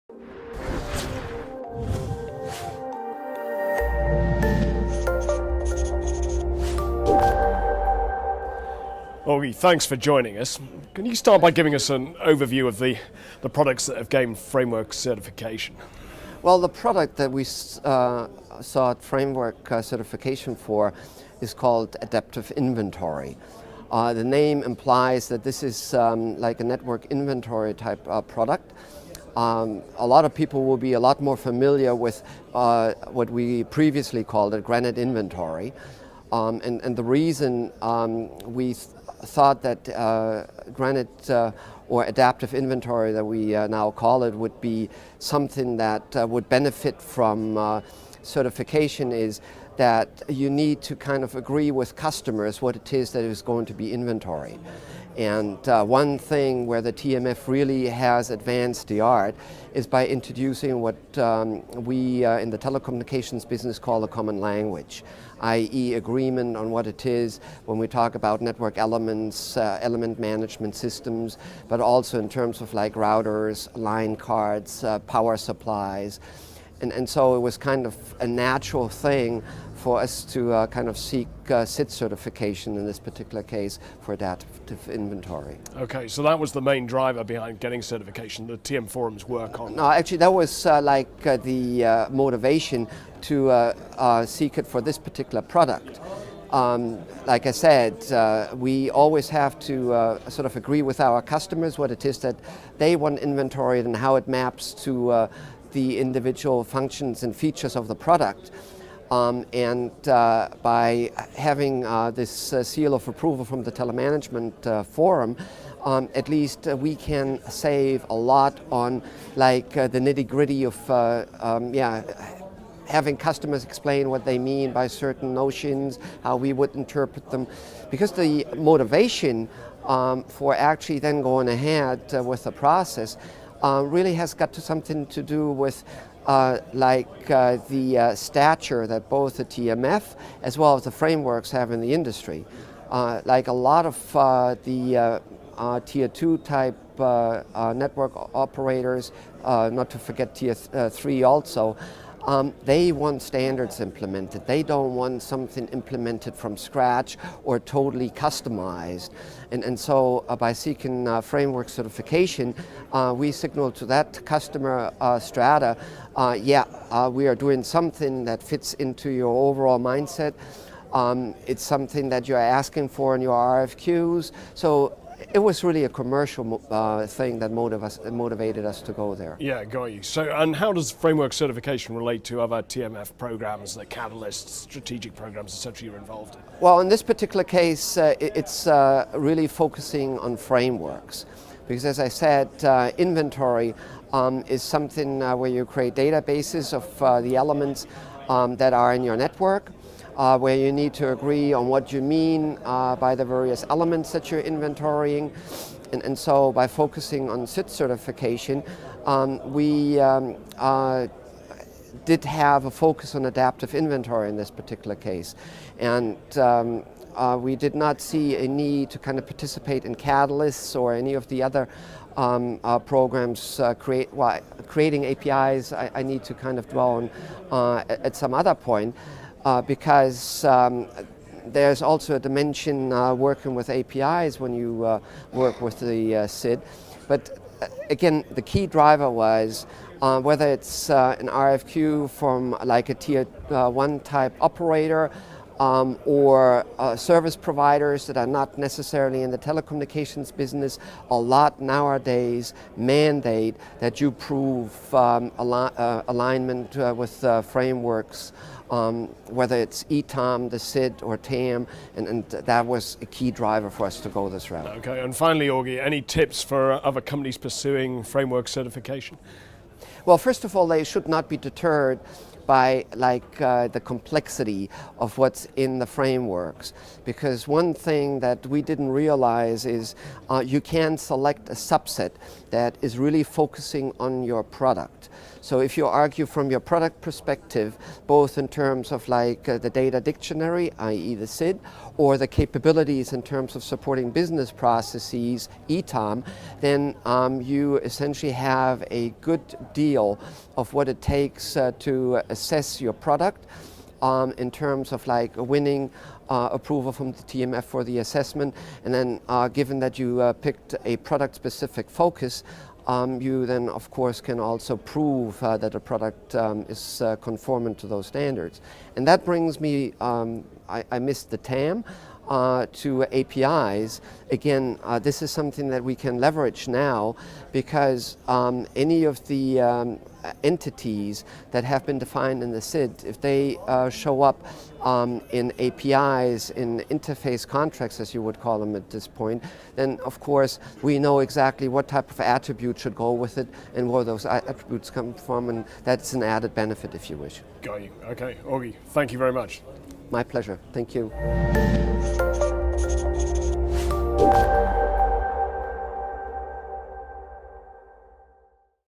Augie, thanks for joining us. Can you start by giving us an overview of the products that have gained Frameworx certification? Well, the product that we sought Frameworx certification for is called Adaptive Inventory. The name implies that this is like a network inventory type product. A lot of people will be a lot more familiar with what we previously called a granite inventory. And the reason we thought that granite or adaptive inventory that we now call it would be something that would benefit from certification is that you need to kind of agree with customers what it is that is going to be inventory. And one thing where the TMF really has advanced the art is by introducing what we in the telecommunications business call a common language, i.e. agreement on what it is when we talk about network elements, element management systems, but also in terms of like routers, line cards, power supplies. And so it was kind of a natural thing for us to kind of seek SID certification in this particular case for adaptive inventory. Okay, so that was the main driver behind getting certification, the TM Forum's work on. No, actually that was the motivation to seek it for this particular product. Like I said, we always have to sort of agree with our customers what it is that they want inventoried and how it maps to the individual functions and features of the product. By having this seal of approval from the Telemanagement Forum, at least we can save a lot on like the nitty-gritty of having customers explain what they mean by certain notions, how we would interpret them. Because the motivation for actually then going ahead with the process really has got to something to do with the stature that both the TMF as well as the frameworks have in the industry. Like a lot of the tier 2 type network operators, not to forget tier 3 also, they want standards implemented. They don't want something implemented from scratch or totally customized. And so by seeking Frameworx certification, we signal to that customer strata, we are doing something that fits into your overall mindset. It's something that you're asking for in your RFQs. So it was really a commercial thing that motivated us to go there. Yeah, got you. So, and how does Frameworx certification relate to other TMF programs, like catalysts, strategic programs, etc. you're involved in? Well, in this particular case, it's really focusing on frameworks. Because as I said, inventory is something where you create databases of the elements that are in your network. Where you need to agree on what you mean by the various elements that you're inventorying. And so by focusing on SID certification, we did have a focus on adaptive inventory in this particular case. And we did not see a need to kind of participate in catalysts or any of the other programs creating APIs. I need to kind of dwell on at some other point. Because there's also a dimension working with APIs when you work with the SID. But again, the key driver was whether it's an RFQ from like a tier 1 type operator or service providers that are not necessarily in the telecommunications business. A lot nowadays mandate that you prove alignment with frameworks. Whether it's ETOM, the SID, or TAM, and that was a key driver for us to go this route. Okay, and finally, Augie, any tips for other companies pursuing Frameworx certification? Well, first of all, they should not be deterred by the complexity of what's in the frameworks. Because one thing that we didn't realize is you can select a subset that is really focusing on your product. So if you argue from your product perspective, both in terms of the data dictionary, i.e. the SID, or the capabilities in terms of supporting business processes, ETOM, then you essentially have a good deal of what it takes to assess your product in terms of winning approval from the TMF for the assessment, and then given that you picked a product-specific focus, you then of course can also prove that a product is conformant to those standards. And that brings me, I missed the TAM, to APIs. Again, this is something that we can leverage now because any of the entities that have been defined in the SID, if they show up in APIs, in interface contracts as you would call them at this point, then of course we know exactly what type of attribute should go with it and where those attributes come from, and that's an added benefit if you wish. Got you. Okay, Augie, thank you very much. My pleasure. Thank you.